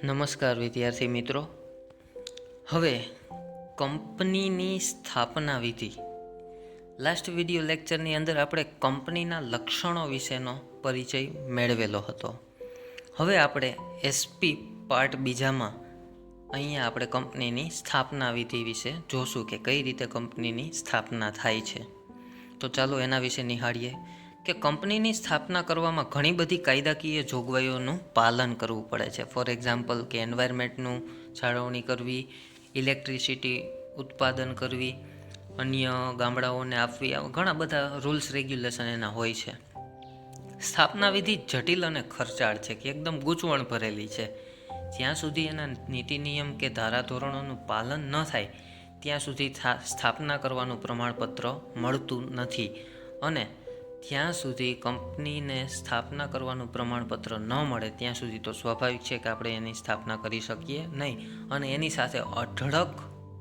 નમસ્કાર વિદ્યાર્થી મિત્રો. હવે કંપનીની સ્થાપના વિધિ. લાસ્ટ વિડિયો લેક્ચરની અંદર આપણે કંપનીના લક્ષણો વિશેનો પરિચય મેળવેલો હતો. હવે આપણે એસપી પાર્ટ બીજામાં અહીંયા આપણે કંપનીની સ્થાપના વિધિ વિશે જોશું કે કઈ રીતે કંપનીની સ્થાપના થાય છે. તો ચાલો એના વિશે નિહાળીએ કે કંપનીની સ્થાપના કરવામાં ઘણી બધી કાયદાકીય જોગવાઈઓનું પાલન કરવું પડે છે. ફોર એક્ઝામ્પલ કે એન્વાયરમેન્ટનું જાળવણી કરવી, ઇલેક્ટ્રિસિટી ઉત્પાદન કરવી, અન્ય ગામડાઓને આપવી, આવા ઘણા બધા રૂલ્સ રેગ્યુલેશન એના હોય છે. સ્થાપના વિધિ જટિલ અને ખર્ચાળ છે કે એકદમ ગૂંચવણ ભરેલી છે. જ્યાં સુધી એના નીતિ નિયમ કે ધારાધોરણોનું પાલન ન થાય ત્યાં સુધી સ્થાપના કરવાનું પ્રમાણપત્ર મળતું નથી, અને ત્યાં સુધી કંપનીને સ્થાપના કરવાનું પ્રમાણપત્ર ન મળે ત્યાં સુધી તો સ્વાભાવિક છે કે આપણે એની સ્થાપના કરી શકીએ નહીં, અને એની સાથે અઢળક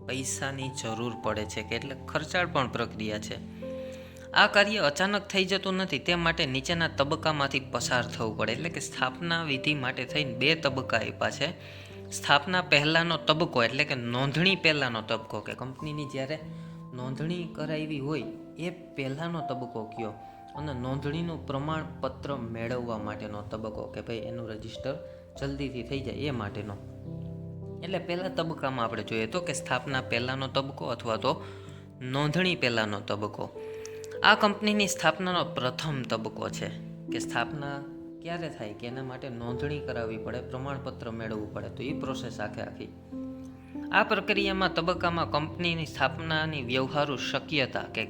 પૈસાની જરૂર પડે છે કે એટલે ખર્ચાળ પણ પ્રક્રિયા છે. આ કાર્ય અચાનક થઈ જતું નથી, તે માટે નીચેના તબક્કામાંથી પસાર થવું પડે. એટલે કે સ્થાપના વિધિ માટે થઈને 2 તબક્કા આપ્યા છે. સ્થાપના પહેલાંનો તબક્કો એટલે કે નોંધણી પહેલાંનો તબક્કો, કે કંપનીની જ્યારે નોંધણી કરાવી હોય એ પહેલાંનો તબક્કો કયો, અને નોંધણીનું પ્રમાણપત્ર મેળવવા માટેનો તબક્કો કે ભાઈ એનું રજિસ્ટર જલ્દીથી થઈ જાય એ માટેનો. એટલે પહેલા તબક્કામાં આપણે જોઈએ તો કે સ્થાપના પહેલાંનો તબક્કો અથવા તો નોંધણી પહેલાંનો તબક્કો. આ કંપનીની સ્થાપનાનો પ્રથમ તબક્કો છે કે સ્થાપના ક્યારે થાય કે એના માટે નોંધણી કરાવવી પડે, પ્રમાણપત્ર મેળવવું પડે. તો એ પ્રોસેસ આખી આ પ્રક્રિયામાં તબક્કામાં કંપનીની સ્થાપનાની વ્યવહારુ શક્યતા કે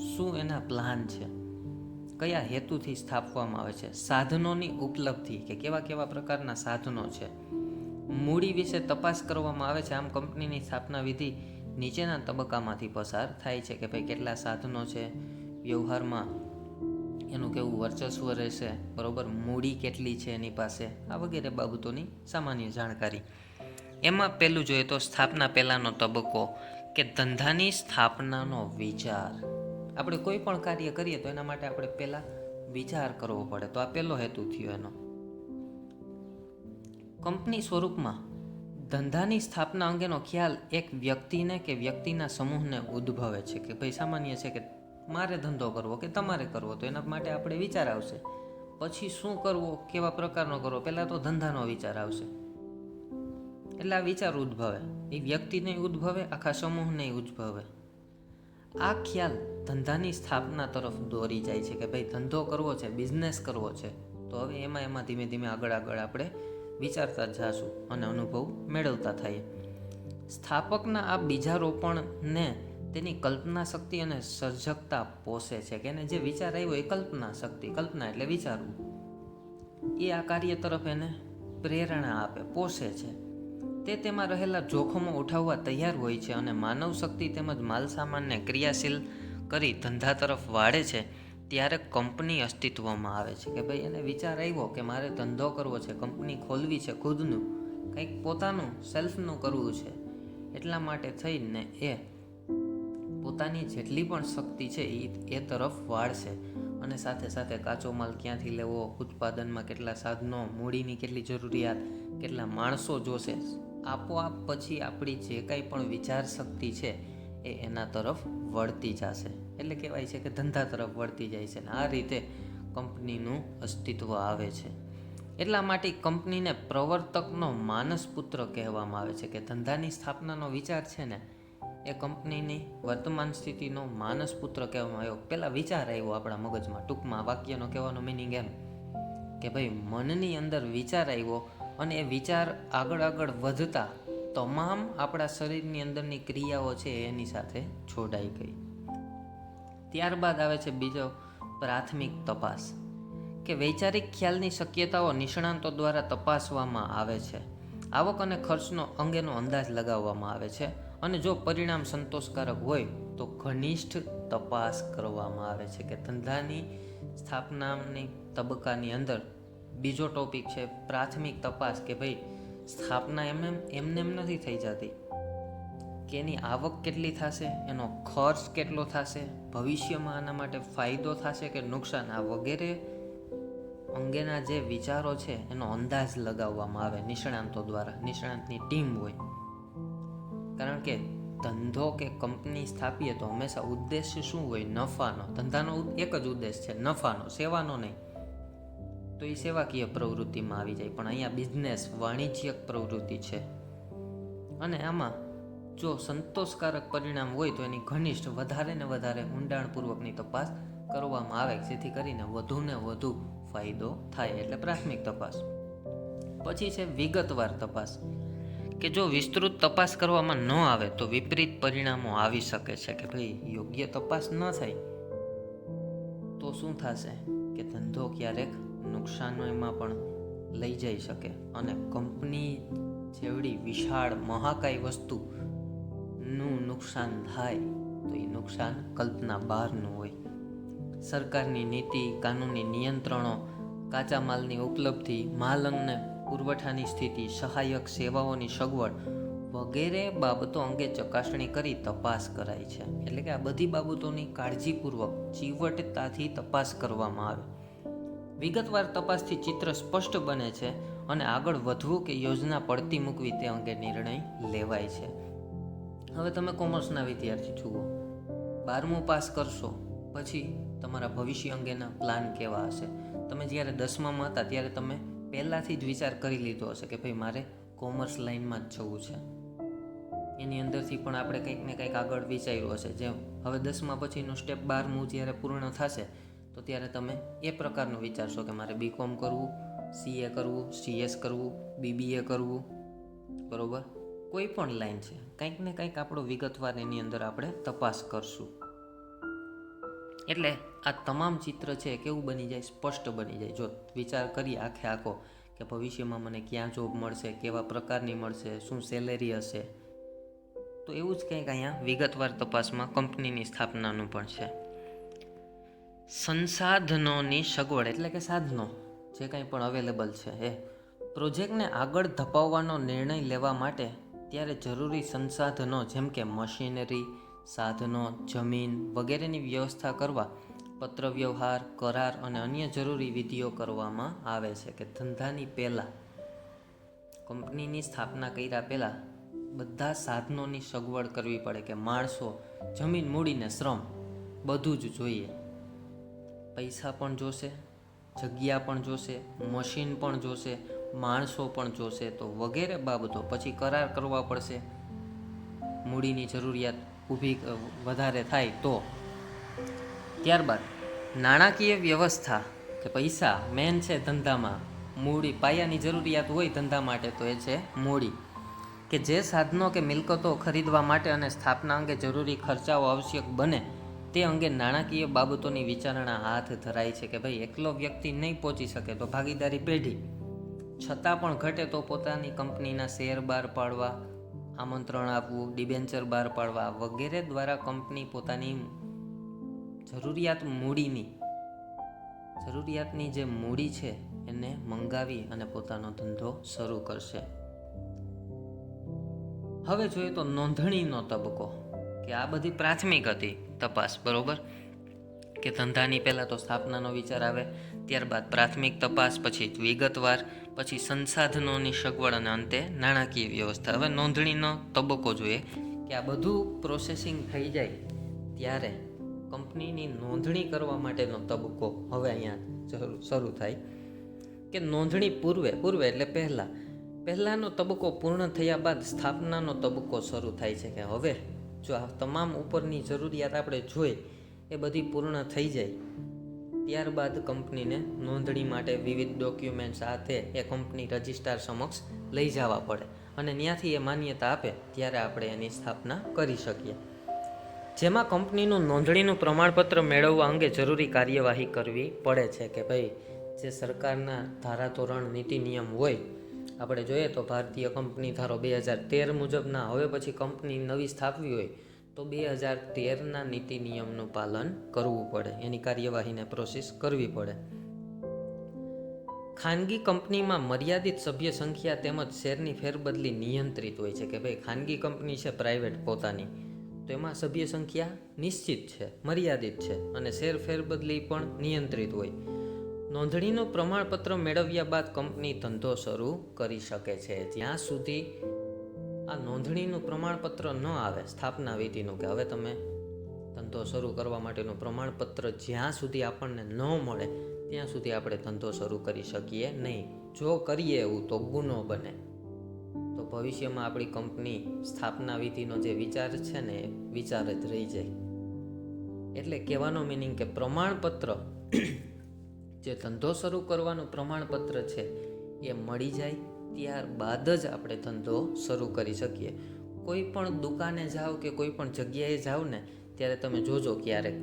શું એના પ્લાન છે, કયા હેતુથી સ્થાપવામાં આવે છે, સાધનોની ઉપલબ્ધિ કે કેવા કેવા પ્રકારના સાધનો છે, મૂડી વિશે તપાસ કરવામાં આવે છે. આમ કંપનીની સ્થાપના વિધિ નીચેના તબક્કામાંથી પસાર થાય છે કે ભાઈ કેટલા સાધનો છે, વ્યવહારમાં એનું કેવું વર્ચસ્વ રહેશે, બરોબર, મૂડી કેટલી છે એની પાસે, આ વગેરે બાબતોની સામાન્ય જાણકારી. એમાં પહેલું જોઈએ તો સ્થાપના પહેલાંનો તબક્કો કે ધંધાની સ્થાપનાનો વિચાર. આપણે કોઈ પણ કાર્ય કરીએ તો એના માટે આપણે પહેલાં વિચાર કરવો પડે. તો આ પહેલો હેતુ થયો એનો. કંપની સ્વરૂપમાં ધંધાની સ્થાપના અંગેનો ખ્યાલ એક વ્યક્તિને કે વ્યક્તિના સમૂહને ઉદ્ભવે છે કે ભાઈ સામાન્ય છે કે મારે ધંધો કરવો કે તમારે કરવો, તો એના માટે આપણે વિચાર આવશે. પછી શું કરવો, કેવા પ્રકારનો કરવો, પહેલાં તો ધંધાનો વિચાર આવશે. એટલે આ વિચાર ઉદ્ભવે, એ વ્યક્તિને ઉદ્ભવે, આખા સમૂહને ઉદ્ભવે. આ ખ્યાલ ધંધાની સ્થાપના તરફ દોરી જાય છે કે ભાઈ ધંધો કરવો છે, બિઝનેસ કરવો છે. તો હવે એમાં ધીમે ધીમે આગળ આપણે વિચારતા જઈશું અને અનુભવ મેળવતા થઈએ. સ્થાપકના આ બીજારોપણને તેની કલ્પના શક્તિ અને સર્જકતા પોષે છે કે એને જે વિચાર આવ્યો એ કલ્પના શક્તિ, કલ્પના એટલે વિચારવું, એ આ કાર્ય તરફ એને પ્રેરણા આપે, પોષે છે. તે તેમાં રહેલા જોખમો ઉઠાવવા તૈયાર હોય છે અને માનવ શક્તિ તેમજ માલસામાનને ક્રિયાશીલ કરી ધંધા તરફ વાળે છે. ત્યારે કંપની અસ્તિત્વમાં આવે છે કે ભાઈ એને વિચાર આવ્યો કે મારે ધંધો કરવો છે, કંપની ખોલવી છે, ખુદનું કંઈક પોતાનું સેલ્ફનું કરવું છે. એટલા માટે થઈને એ પોતાની જેટલી પણ શક્તિ છે એ તરફ વાળશે, અને સાથે સાથે કાચો માલ ક્યાંથી લેવો, ઉત્પાદનમાં કેટલા સાધનો, મૂડીની કેટલી જરૂરિયાત, કેટલા માણસો જોશે, આપોઆપ પછી આપણી જે કાંઈ પણ વિચાર શક્તિ છે એ એના તરફ વળતી જશે. એટલે કહેવાય છે કે ધંધા તરફ વળતી જાય છે. આ રીતે કંપનીનું અસ્તિત્વ આવે છે. એટલા માટે કંપનીને પ્રવર્તકનો માનસપુત્ર કહેવામાં આવે છે કે ધંધાની સ્થાપનાનો વિચાર છે ને એ કંપનીની વર્તમાન સ્થિતિનો માનસપુત્ર કહેવામાં આવ્યો. પહેલાં વિચાર આવ્યો આપણા મગજમાં, ટૂંકમાં વાક્યનો કહેવાનો મિનિંગ એમ કે ભાઈ મનની અંદર વિચાર આવ્યો, અને એ વિચાર આગળ વધતા તમામ આપણા શરીરની અંદરની ક્રિયાઓ છે એની સાથે જોડાઈ ગઈ. ત્યારબાદ આવે છે બીજો પ્રાથમિક તપાસ, કે વૈચારિક ખ્યાલની શક્યતાઓ નિષ્ણાંતો દ્વારા તપાસવામાં આવે છે. આવક અને ખર્ચનો અંગેનો અંદાજ લગાવવામાં આવે છે, અને જો પરિણામ સંતોષકારક હોય તો ઘનિષ્ઠ તપાસ કરવામાં આવે છે. કે ધંધાની સ્થાપનાની તબક્કાની અંદર બીજો ટોપિક છે પ્રાથમિક તપાસ, કે ભાઈ સ્થાપના એમને નથી થઈ જતી, કે એની આવક કેટલી થશે, એનો ખર્ચ કેટલો થશે, ભવિષ્યમાં આના માટે ફાયદો થશે કે નુકસાન, આ વગેરે અંગેના જે વિચારો છે એનો અંદાજ લગાવવામાં આવે નિષ્ણાંતો દ્વારા, નિષ્ણાંતની ટીમ હોય. કારણ કે ધંધો કે કંપની સ્થાપીએ તો હંમેશા ઉદ્દેશ્ય શું હોય? નફાનો. ધંધાનો એક જ ઉદ્દેશ છે, નફાનો, સેવાનો નહીં. તો એ સેવાકીય પ્રવૃત્તિમાં આવી જાય. પણ અહીંયા બિઝનેસ, વાણિજ્યક પ્રવૃત્તિ છે, અને આમાં જો સંતોષકારક પરિણામ હોય તો એની ઘનિષ્ઠ વધારે ને વધારે ઊંડાણપૂર્વકની તપાસ કરવામાં આવે, જેથી કરીને વધુ ને વધુ ફાયદો થાય. એટલે પ્રાથમિક તપાસ. પછી છે વિગતવાર તપાસ, કે જો વિસ્તૃત તપાસ કરવામાં ન આવે તો વિપરીત પરિણામો આવી શકે છે. કે ભાઈ યોગ્ય તપાસ ન થાય તો શું થશે? કે ધંધો ક્યારેક નુકસાનમાં પણ લઈ જઈ શકે, અને કંપની જેવડી વિશાળ મહાકાય વસ્તુનું નુકસાન થાય તો એ નુકસાન કલ્પના બહારનું હોય. સરકારની નીતિ, કાનૂની નિયંત્રણો, કાચા માલની ઉપલબ્ધિ, માલ અને પુરવઠાની સ્થિતિ, સહાયક સેવાઓની સગવડ વગેરે બાબતો અંગે ચકાસણી કરી તપાસ કરાય છે. એટલે કે આ બધી બાબતોની કાળજીપૂર્વક, ચીવટતાથી તપાસ કરવામાં આવે. વિગતવાર તપાસથી ચિત્ર સ્પષ્ટ બને છે અને આગળ વધવું કે યોજના પડતી મૂકવી તે અંગે નિર્ણય લેવાય છે. હવે તમે કોમર્સના વિદ્યાર્થી જુઓ, 12મું પાસ કરશો પછી તમારા ભવિષ્ય અંગેના પ્લાન કેવા હશે? તમે જ્યારે 10મામાં હતા ત્યારે તમે પહેલાંથી જ વિચાર કરી લીધો હશે કે ભાઈ મારે કોમર્સ લાઇનમાં જ જવું છે. એની અંદરથી પણ આપણે કંઈક ને કંઈક આગળ વિચાર્યું હશે. જેમ હવે 10મા પછીનું સ્ટેપ 12મું જ્યારે પૂર્ણ થશે તો ત્યારે તમે એ પ્રકારનું વિચારશો કે મારે BCom કરવું, CA કરવું, CS કરવું, BBA કરવું, બરાબર? કોઈ પણ લાઈન છે, કંઈક ને કંઈક આપણો વિગતવાર એની અંદર આપણે તપાસ કરશું. એટલે આ તમામ ચિત્ર છે કેવું બની જાય? સ્પષ્ટ બની જાય. જો વિચાર કરીએ આખે આખો કે ભવિષ્યમાં મને ક્યાં જોબ મળશે, કેવા પ્રકારની મળશે, શું સેલેરી હશે, તો એવું જ કંઈક અહીંયા વિગતવાર તપાસમાં કંપનીની સ્થાપનાનું પણ છે. સંસાધનોની સગવડ એટલે કે સાધનો જે કંઈ પણ અવેલેબલ છે એ પ્રોજેક્ટને આગળ ધપાવવાનો નિર્ણય લેવા માટે ત્યારે જરૂરી સંસાધનો જેમ કે મશીનરી, સાધનો, જમીન વગેરેની વ્યવસ્થા કરવા પત્ર વ્યવહાર, કરાર અને અન્ય જરૂરી વિધિઓ કરવામાં આવે છે. કે ધંધાની પહેલાં, કંપનીની સ્થાપના કર્યા પહેલાં બધા સાધનોની સગવડ કરવી પડે. કે માણસો, જમીન, મૂડીને શ્રમ બધું જ જોઈએ. પૈસા પણ જોશે, જગ્યા પણ જોશે, મશીન પણ જોશે, માણસો પણ જોશે. તો વગેરે બાબતો પછી કરાર કરવા પડશે. મૂડીની જરૂરિયાત વધારે થાય તો ત્યારબાદ નાણાકીય વ્યવસ્થા, કે પૈસા મેન છે ધંધામાં. મૂડી, પાયાની જરૂરિયાત હોય ધંધા માટે તો એ છે મૂડી. કે જે સાધનો કે મિલકતો ખરીદવા માટે અને સ્થાપના અંગે જરૂરી ખર્ચાઓ આવશ્યક બને તે અંગે નાણાકીય બાબતોની વિચારણા હાથ ધરાય છે. કે ભાઈ એકલો વ્યક્તિ નહીં પહોંચી શકે તો ભાગીદારી પેઢી, છતાં પણ ઘટે તો પોતાની કંપનીના શેર બહાર પાડવા, આમંત્રણ આપવું, ડિબેન્ચર બહાર પાડવા વગેરે દ્વારા કંપની પોતાની જરૂરિયાતની જે મૂડી છે એને મંગાવી અને પોતાનો ધંધો શરૂ કરશે. હવે જોઈએ તો નોંધણીનો તબક્કો, કે આ બધી પ્રાથમિક હતી તપાસ, બરોબર? કે ધંધાની પહેલાં તો સ્થાપનાનો વિચાર આવે, ત્યારબાદ પ્રાથમિક તપાસ, પછી વિગતવાર, પછી સંસાધનોની સગવડ અને અંતે નાણાકીય વ્યવસ્થા. હવે નોંધણીનો તબક્કો જોઈએ કે આ બધું પ્રોસેસિંગ થઈ જાય ત્યારે કંપનીની નોંધણી કરવા માટેનો તબક્કો હવે અહીંયા શરૂ થાય. કે નોંધણી પૂર્વે એટલે પહેલાંનો તબક્કો પૂર્ણ થયા બાદ સ્થાપનાનો તબક્કો શરૂ થાય છે. કે હવે જો આ તમામ ઉપરની જરૂરિયાત આપણે જોઈ એ બધી પૂર્ણ થઈ જાય ત્યારબાદ કંપનીને નોંધણી માટે વિવિધ ડોક્યુમેન્ટ સાથે એ કંપની રજિસ્ટ્રાર સમક્ષ લઈ જવા પડે, અને ત્યાંથી એ માન્યતા આપે ત્યારે આપણે એની સ્થાપના કરી શકીએ. જેમાં કંપનીનું નોંધણીનું પ્રમાણપત્ર મેળવવા અંગે જરૂરી કાર્યવાહી કરવી પડે છે. કે ભાઈ જે સરકારના ધારાધોરણ, નીતિ નિયમ હોય, આપણે જોઈએ તો ભારતીય કંપની ધારો 2013 મુજબના, હવે પછી કંપની નવી સ્થાપવી હોય તો 2013ના નીતિ નિયમનું પાલન કરવું પડે, એની કાર્યવાહીને પ્રોસેસ કરવી પડે. ખાનગી કંપનીમાં મર્યાદિત સભ્ય સંખ્યા તેમજ શેરની ફેરબદલી નિયંત્રિત હોય છે. કે ભાઈ ખાનગી કંપની છે પ્રાઇવેટ પોતાની, તો એમાં સભ્ય સંખ્યા નિશ્ચિત છે, મર્યાદિત છે, અને શેર ફેરબદલી પણ નિયંત્રિત હોય. નોંધણીનું પ્રમાણપત્ર મેળવ્યા બાદ કંપની ધંધો શરૂ કરી શકે છે. જ્યાં સુધી આ નોંધણીનું પ્રમાણપત્ર ન આવે, સ્થાપના વિધિનું, કે હવે તમે ધંધો શરૂ કરવા માટેનું પ્રમાણપત્ર જ્યાં સુધી આપણને ન મળે ત્યાં સુધી આપણે ધંધો શરૂ કરી શકીએ નહીં. જો કરીએ એવું તો ગુનો બને, તો ભવિષ્યમાં આપણી કંપની સ્થાપના વિધિનો જે વિચાર છે ને એ વિચાર જ રહી જાય. એટલે કહેવાનો મિનિંગ કે પ્રમાણપત્ર જે ધંધો શરૂ કરવાનું પ્રમાણપત્ર છે એ મળી જાય ત્યારબાદ જ આપણે ધંધો શરૂ કરી શકીએ. કોઈ પણ દુકાને જાઓ કે કોઈ પણ જગ્યાએ જાઓ ને ત્યારે તમે જોજો ક્યારેક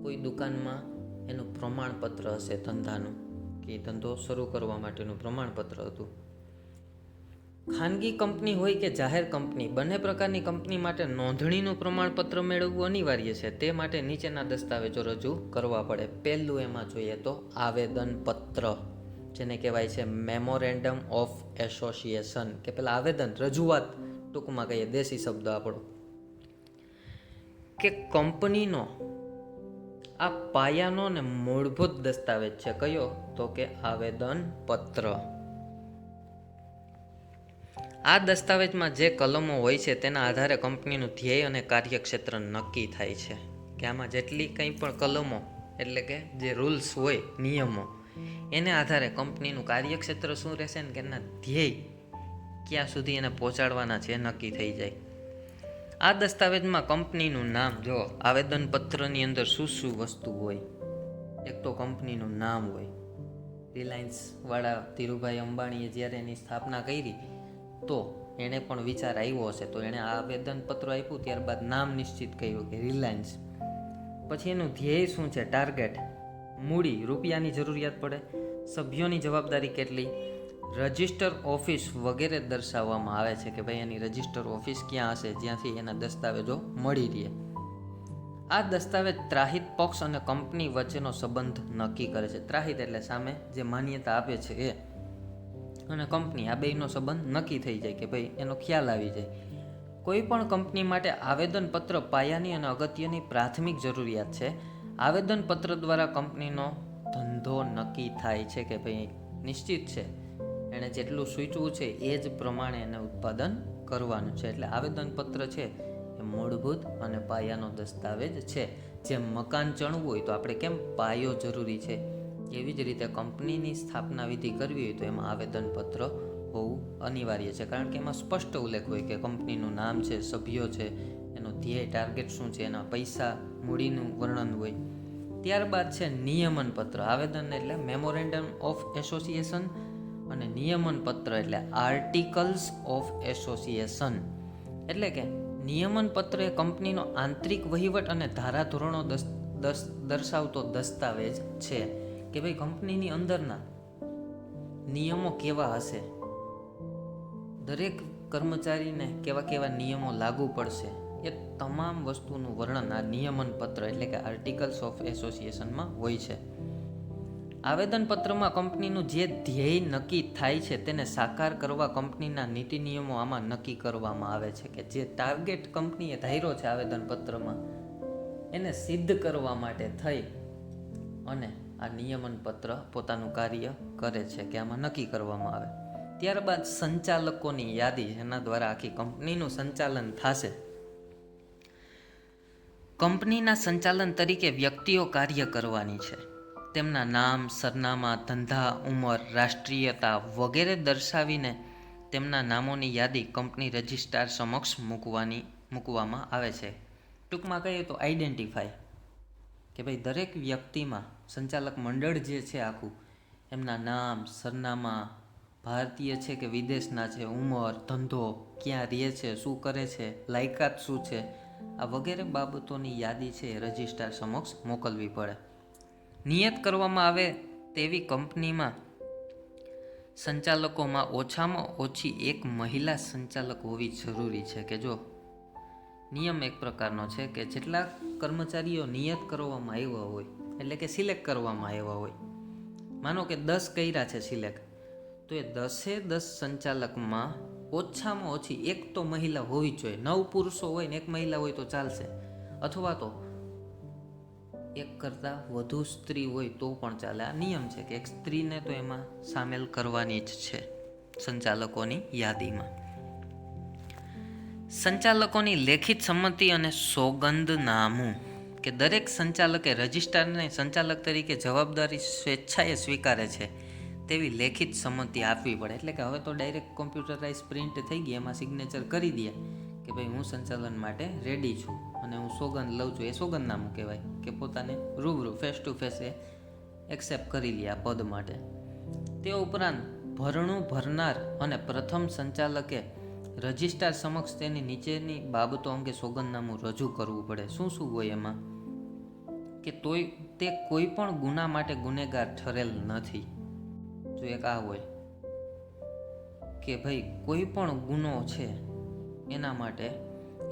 કોઈ દુકાનમાં એનું પ્રમાણપત્ર હશે ધંધાનું, કે ધંધો શરૂ કરવા માટેનું પ્રમાણપત્ર હતું. ખાનગી કંપની હોય કે જાહેર કંપની, બંને પ્રકારની કંપની માટે નોંધણીનું પ્રમાણપત્ર મેળવવું અનિવાર્ય છે. તે માટે નીચેના દસ્તાવેજો રજૂ કરવા પડે. પહેલું એમાં જોઈએ તો આવેદનપત્ર, જેને કહેવાય છે મેમોરેન્ડમ ઓફ એસોસિએશન, કે પેલા આવેદન, રજૂઆત, ટૂંકમાં કહીએ દેશી શબ્દ આપણો, કે કંપનીનો આ પાયાનો ને મૂળભૂત દસ્તાવેજ છે. કયો? તો કે આવેદનપત્ર. આ દસ્તાવેજમાં જે કલમો હોય છે તેના આધારે કંપનીનું ધ્યેય અને કાર્યક્ષેત્ર નક્કી થાય છે. કે આમાં જેટલી કંઈ પણ કલમો, એટલે કે જે રૂલ્સ હોય, નિયમો, એને આધારે કંપનીનું કાર્યક્ષેત્ર શું રહેશે ને કે એના ધ્યેય ક્યાં સુધી એને પહોંચાડવાના છે એ નક્કી થઈ જાય. આ દસ્તાવેજમાં કંપનીનું નામ, જો આવેદનપત્રની અંદર શું શું વસ્તુ હોય, એક તો કંપનીનું નામ હોય. રિલાયન્સ વાળા ધીરુભાઈ અંબાણીએ જ્યારે એની સ્થાપના કરી તો એણે પણ વિચાર આવ્યો હશે, તો એણે આવેદનપત્ર આપ્યું, ત્યારબાદ નામ નિશ્ચિત કર્યું કે રિલાયન્સ. પછી એનું ધ્યેય શું છે, ટાર્ગેટ, મૂડી, રૂપિયાની જરૂરિયાત પડે, સભ્યોની જવાબદારી કેટલી, રજિસ્ટર ઓફિસ વગેરે દર્શાવવામાં આવે છે કે ભાઈ એની રજિસ્ટર ઓફિસ ક્યાં હશે જ્યાંથી એના દસ્તાવેજો મળી રહે. આ દસ્તાવેજ ત્રાહિત પક્ષ અને કંપની વચ્ચેનો સંબંધ નક્કી કરે છે. ત્રાહિત એટલે સામે જે માન્યતા આપે છે એ, અને કંપની, આ બેયનો સંબંધ નક્કી થઈ જાય કે ભાઈ એનો ખ્યાલ આવી જાય. કોઈ પણ કંપની માટે આવેદનપત્ર પાયાની અને અગત્યની પ્રાથમિક જરૂરિયાત છે. આવેદનપત્ર દ્વારા કંપનીનો ધંધો નક્કી થાય છે કે ભાઈ નિશ્ચિત છે એણે જેટલું સૂચવું છે એ જ પ્રમાણે એને ઉત્પાદન કરવાનું છે. એટલે આવેદનપત્ર છે એ મૂળભૂત અને પાયાનો દસ્તાવેજ છે. જેમ મકાન ચણવું હોય તો આપણે કેમ પાયો જરૂરી છે, એવી જ રીતે કંપનીની સ્થાપના વિધિ કરવી હોય તો એમાં આવેદનપત્ર હોવું અનિવાર્ય છે. કારણ કે એમાં સ્પષ્ટ ઉલ્લેખ હોય કે કંપનીનું નામ છે, સભ્યો છે, એનો ધ્યેય, ટાર્ગેટ શું છે, એના પૈસા, મૂડીનું વર્ણન હોય. ત્યારબાદ છે નિયમન પત્ર. આવેદન એટલે મેમોરેન્ડમ ઓફ એસોસિએશન અને નિયમન પત્ર એટલે આર્ટિકલ્સ ઓફ એસોસિએશન. એટલે કે નિયમન પત્ર એ કંપનીનો આંતરિક વહીવટ અને ધારાધોરણો દર્શાવતો દસ્તાવેજ છે કે ભાઈ કંપનીની અંદરના નિયમો કેવા હશે, દરેક કર્મચારીને કેવા કેવા નિયમો લાગુ પડશે, એ તમામ વસ્તુનું વર્ણન આ નિયમન પત્ર એટલે કે આર્ટિકલ્સ ઓફ એસોસિએશનમાં હોય છે. આવેદનપત્રમાં કંપનીનું જે ધ્યેય નક્કી થાય છે તેને સાકાર કરવા કંપનીના નીતિ નિયમો આમાં નક્કી કરવામાં આવે છે. કે જે ટાર્ગેટ કંપનીએ ધાર્યો છે આવેદનપત્રમાં એને સિદ્ધ કરવા માટે થઈ અને આ નિયમન પત્ર પોતાનું કાર્ય કરે છે કે આમાં નક્કી કરવામાં આવે. ત્યારબાદ સંચાલકોની યાદી, એના દ્વારા આખી કંપનીનું સંચાલન થશે. કંપનીના સંચાલન તરીકે વ્યક્તિઓ કાર્ય કરવાની છે. તેમના નામ, સરનામા, ધંધા, ઉંમર, રાષ્ટ્રીયતા વગેરે દર્શાવીને તેમના નામોની યાદી કંપની રજિસ્ટ્રાર સમક્ષ મૂકવામાં આવે છે. ટૂંકમાં કહીએ તો આઈડેન્ટિફાય, કે ભાઈ દરેક વ્યક્તિમાં સંચાલક મંડળ જે છે આખું, એમના નામ, સરનામા, ભારતીય છે કે વિદેશના છે, ઉંમર, ધંધો, ક્યાં રહે છે, શું કરે છે, લાયકાત શું છે, આ વગેરે બાબતોની યાદી છે એ રજિસ્ટ્રાર સમક્ષ મોકલવી પડે. નિયત કરવામાં આવે તેવી કંપનીમાં સંચાલકોમાં ઓછામાં ઓછી એક મહિલા સંચાલક હોવી જરૂરી છે. કે જો નિયમ એક પ્રકારનો છે કે જેટલા કર્મચારીઓ નિયત કરવામાં આવ્યા હોય, એટલે કે સિલેક્ટ કરવામાં આવ્યા હોય, માનો કે 10 કર્યા છે સિલેક્ટ, તો એ 10 સંચાલકમાં ઓછામાં ઓછી એક તો મહિલા હોવી જ જોઈએ. 9 પુરુષો હોય ને 1 મહિલા હોય તો ચાલશે, અથવા તો એક કરતાં વધુ સ્ત્રી હોય તો પણ ચાલે. આ નિયમ છે કે એક સ્ત્રીને તો એમાં સામેલ કરવાની જ છે સંચાલકોની યાદીમાં. સંચાલકોની લેખિત સંમતિ અને સોગંદનામું કે દરેક સંચાલકે રજિસ્ટ્રારને સંચાલક તરીકે જવાબદારી સ્વેચ્છાએ સ્વીકારે છે તેવી લેખિત સંમતિ આપવી પડે. એટલે કે હવે તો ડાયરેક્ટ કોમ્પ્યુટરાઇઝ પ્રિન્ટ થઈ ગઈ, એમાં સિગ્નેચર કરી દે કે ભાઈ હું સંચાલન માટે રેડી છું અને હું સોગંદ લઉં છું. એ સોગંદનામું કહેવાય કે પોતાને રૂબરૂ face to face A accept કરી લે આ પદ માટે. તે ઉપરાંત ભરણું ભરનાર અને પ્રથમ સંચાલકે રજિસ્ટ્રાર સમક્ષ તેની નીચેની બાબતો અંગે સોગંદનામું રજૂ કરવું પડે. શું શું હોય એમાં? કે તે કોઈ પણ ગુના માટે ગુનેગાર ઠરેલ નથી. જો એક આ હોય કે ભાઈ કોઈ પણ ગુનો છે એના માટે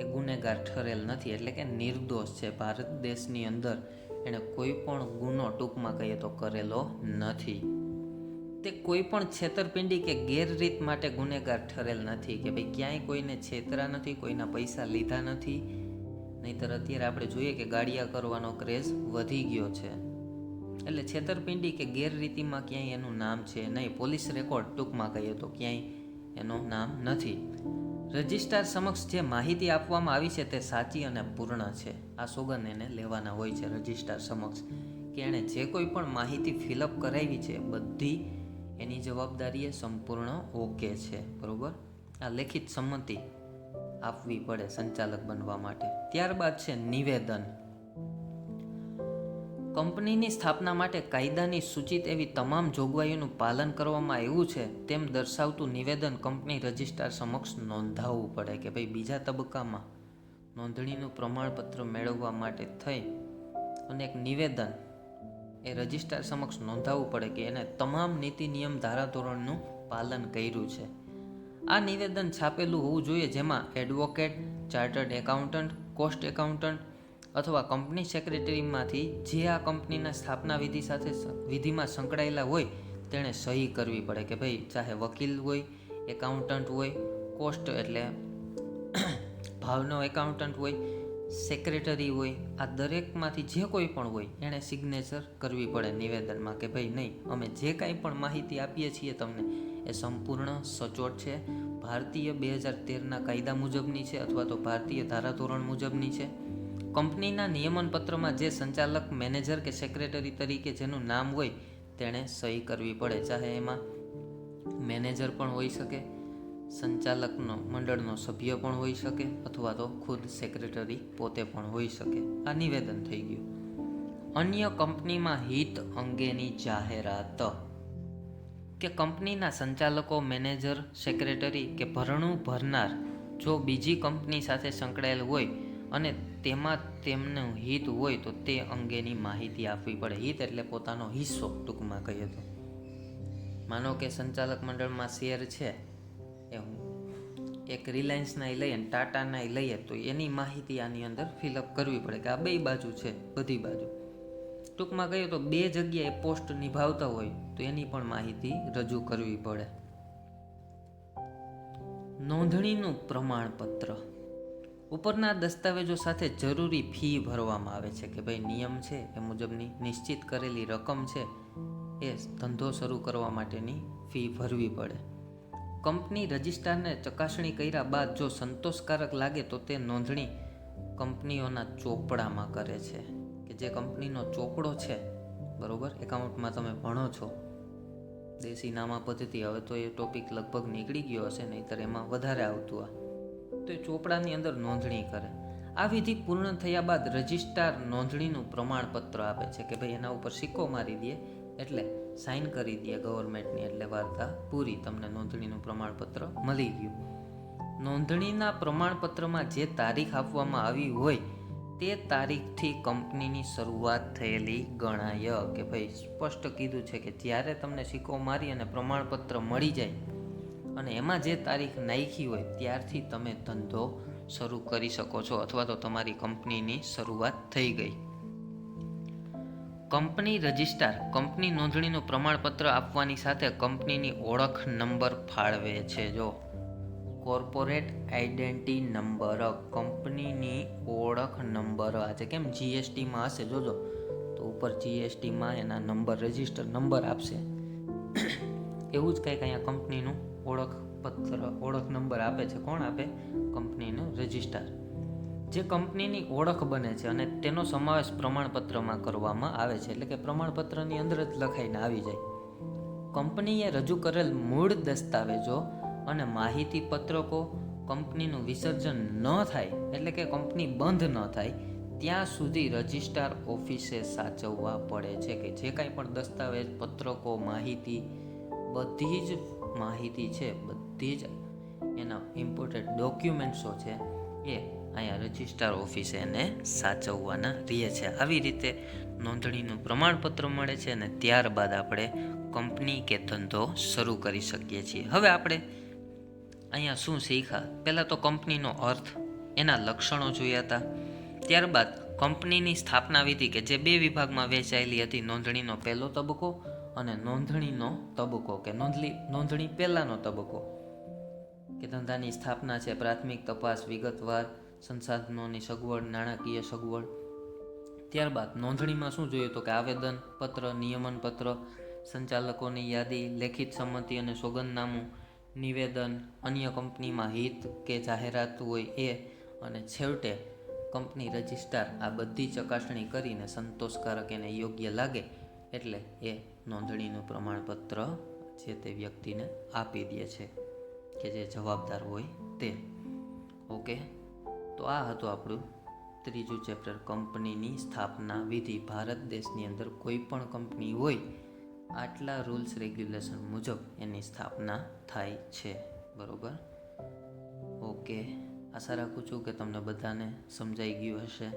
એ ગુનેગાર ઠરેલ નથી, એટલે કે નિર્દોષ છે. ભારત દેશની અંદર એણે કોઈ પણ ગુનો ટૂંકમાં કહીએ તો કરેલો નથી. તે કોઈ પણ છેતરપિંડી કે ગેરરીત માટે ગુનેગાર ઠરેલ નથી, કે ભાઈ ક્યાંય કોઈને છેતરા નથી, કોઈના પૈસા લીધા નથી. નહીંતર અત્યારે આપણે જોઈએ કે ગાડિયા કરવાનો ક્રેઝ વધી ગયો છે. એટલે છેતરપિંડી કે ગેરરીતિમાં ક્યાંય એનું નામ છે નહીં. પોલીસ રેકોર્ડ ટૂંકમાં કહીએ તો ક્યાંય એનું નામ નથી. રજિસ્ટ્રાર સમક્ષ જે માહિતી આપવામાં આવી છે તે સાચી અને પૂર્ણ છે. આ સોગંદ એને લેવાના હોય છે રજિસ્ટ્રાર સમક્ષ કે એણે જે કોઈ પણ માહિતી ફિલઅપ કરાવી છે બધી એની જવાબદારી એ સંપૂર્ણ ઓકે છે. બરોબર, આ લેખિત સંમતિ આપવી પડે સંચાલક બનવા માટે. ત્યારબાદ છે નિવેદન. કંપનીની સ્થાપના માટે કાયદાની સૂચિત એવી તમામ જોગવાઈઓનું પાલન કરવામાં આવ્યું છે તેમ દર્શાવતું નિવેદન કંપની રજિસ્ટ્રાર સમક્ષ નોંધાવવું પડે. કે ભાઈ બીજા તબક્કામાં નોંધણીનું પ્રમાણપત્ર મેળવવા માટે થઈ અને એક નિવેદન એ રજિસ્ટ્રાર સમક્ષ નોંધાવવું પડે કે એને તમામ નીતિ નિયમ ધારાધોરણનું પાલન કર્યું છે. આ નિવેદન છાપેલું હોવું જોઈએ જેમાં advocate, chartered accountant, cost accountant અથવા કંપની સેક્રેટરીમાંથી જે આ કંપનીના સ્થાપના વિધિમાં સંકળાયેલા હોય તેણે સહી કરવી પડે. કે ભાઈ ચાહે વકીલ હોય, એકાઉન્ટન્ટ હોય, કોસ્ટ એટલે ભાવનો એકાઉન્ટન્ટ હોય, સેક્રેટરી હોય, આ દરેકમાંથી જે કોઈ પણ હોય એણે સિગ્નેચર કરવી પડે નિવેદનમાં કે ભાઈ નહીં, અમે જે કાંઈ પણ માહિતી આપીએ છીએ તમને એ સંપૂર્ણ સચોટ છે, ભારતીય 2013ના કાયદા મુજબની છે અથવા તો ભારતીય ધારાધોરણ મુજબની છે. કંપનીના નિયમન પત્રમાં જે સંચાલક, મેનેજર કે સેક્રેટરી તરીકે જેનું નામ હોય તેણે સહી કરવી પડે. ચાહે એમાં મેનેજર પણ હોઈ શકે, સંચાલકનો મંડળનો સભ્ય પણ હોઈ શકે અથવા તો ખુદ સેક્રેટરી પોતે પણ હોઈ શકે. આ નિવેદન થઈ ગયું. અન્ય કંપનીમાં હિત અંગેની જાહેરાત. કે કંપનીના સંચાલકો, મેનેજર, સેક્રેટરી કે ભરણું ભરનાર જો બીજી કંપની સાથે સંકળાયેલ હોય અને તેમાં તેમનું હિત હોય તો તે અંગેની માહિતી આપવી પડે. હિત એટલે પોતાનો હિસ્સો ટૂંકમાં કહીએ તો. માનો કે સંચાલક મંડળમાં શેર છે એ એક રિલાયન્સના લઈએ અને ટાટાના લઈએ તો એની માહિતી આની અંદર ફિલઅપ કરવી પડે કે આ બે બાજુ છે, બધી બાજુ. ટૂંકમાં કહીએ તો બે જગ્યાએ પોસ્ટ નિભાવતા હોય તો એની પણ માહિતી રજૂ કરવી પડે. નોંધણીનું પ્રમાણપત્ર. ઉપરના દસ્તાવેજો સાથે જરૂરી ફી ભરવામાં આવે છે. કે ભાઈ નિયમ છે એ મુજબની નિશ્ચિત કરેલી રકમ છે એ ધંધો શરૂ કરવા માટેની ફી ભરવી પડે. કંપની રજિસ્ટ્રારને ચકાસણી કર્યા બાદ જો સંતોષકારક લાગે તો તે નોંધણી કંપનીઓના ચોપડામાં કરે છે. કે જે કંપનીનો ચોપડો છે, બરોબર, એકાઉન્ટમાં તમે ભણો છો દેશી નામા પદ્ધતિ, હવે તો એ ટોપિક લગભગ નીકળી ગયો હશે, નહીંતર એમાં વધારે આવતું આ. તો એ ચોપડાની અંદર નોંધણી કરે. આ વિધિ પૂર્ણ થયા બાદ રજિસ્ટ્રાર નોંધણીનું પ્રમાણપત્ર આપે છે. કે ભાઈ એના ઉપર સિક્કો મારી દે એટલે સાઇન કરી દે ગવર્મેન્ટની, એટલે વાર્તા પૂરી, તમને નોંધણીનું પ્રમાણપત્ર મળી ગયું. નોંધણીના પ્રમાણપત્રમાં જે તારીખ આપવામાં આવી હોય તે તારીખથી કંપનીની શરૂઆત થયેલી ગણાય. કે ભાઈ સ્પષ્ટ કીધું છે કે જ્યારે તમને સિક્કો મારી અને પ્રમાણપત્ર મળી જાય અને એમાં જે તારીખ નાખી હોય ત્યારથી તમે ધંધો શરૂ કરી શકો છો અથવા તો તમારી કંપનીની શરૂઆત થઈ ગઈ. કંપની રજિસ્ટ્રાર કંપની નોંધણીનું પ્રમાણપત્ર આપવાની સાથે કંપનીની ઓળખ નંબર ફાળવે છે. જો કોર્પોરેટ આઈડેન્ટિટી નંબર, કંપનીની ઓળખ નંબર, આજે કેમ જીએસટીમાં હશે જોજો તો ઉપર જીએસટીમાં એના નંબર, રજિસ્ટર નંબર આપશે. એવું જ કંઈક અહીંયા કંપનીનું ઓળખ નંબર આપે છે. કોણ આપે? કંપનીનું રજિસ્ટ્રાર. જે કંપનીની ઓળખ બને છે અને તેનો સમાવેશ પ્રમાણપત્રમાં કરવામાં આવે છે. એટલે કે પ્રમાણપત્રની અંદર જ લખાઈને આવી જાય. કંપનીએ રજૂ કરેલ મૂળ દસ્તાવેજો અને માહિતી પત્રકો કંપનીનું વિસર્જન ન થાય, એટલે કે કંપની બંધ ન થાય ત્યાં સુધી રજિસ્ટ્રાર ઓફિસે સાચવવા પડે છે. કે જે કાંઈ પણ દસ્તાવેજ, પત્રકો, માહિતી, બધી જ માહિતી છે, બધી જ એના ઇમ્પોર્ટન્ટ ડોક્યુમેન્ટ્સો છે, એ અહીંયા રજિસ્ટ્રાર ઓફિસે એને સાચવવાના રહે છે. આવી રીતે નોંધણીનું પ્રમાણપત્ર મળે છે અને ત્યારબાદ આપણે કંપની કે ધંધો શરૂ કરી શકીએ છીએ. હવે આપણે અહીંયા શું શીખ્યા? પહેલાં તો કંપનીનો અર્થ, એના લક્ષણો જોયા હતા. ત્યારબાદ કંપનીની સ્થાપના વિધિ કે જે 2 વિભાગમાં વહેંચાયેલી હતી, નોંધણીનો પહેલો તબક્કો અને નોંધણીનો તબક્કો કે નોંધણી પહેલાંનો તબક્કો, કે ધંધાની સ્થાપના છે, પ્રાથમિક તપાસ, વિગતવાર સંસાધનોની સગવડ, નાણાકીય સગવડ. ત્યારબાદ નોંધણીમાં શું જોયું તો કે આવેદન પત્ર, નિયમન પત્ર, સંચાલકોની યાદી, લેખિત સંમતિ અને સોગંદનામું, નિવેદન, અન્ય કંપનીમાં હિત કે જાહેરાત હોય એ, અને છેવટે કંપની રજિસ્ટ્રાર આ બધી ચકાસણી કરીને સંતોષકારક એને યોગ્ય લાગે એટલે એ નોંધણીનું પ્રમાણપત્ર જે તે વ્યક્તિને આપી દે છે કે જે જવાબદાર હોય તે. ઓકે, તો આ હતું આપણું 3જું ચેપ્ટર, કંપનીની સ્થાપના વિધિ. ભારત દેશની અંદર કોઈ પણ કંપની હોય, આટલા રૂલ્સ રેગ્યુલેશન મુજબ એની સ્થાપના થાય છે. બરોબર? ઓકે, આશા રાખું છું કે તમને બધાને સમજાઈ ગયું હશે.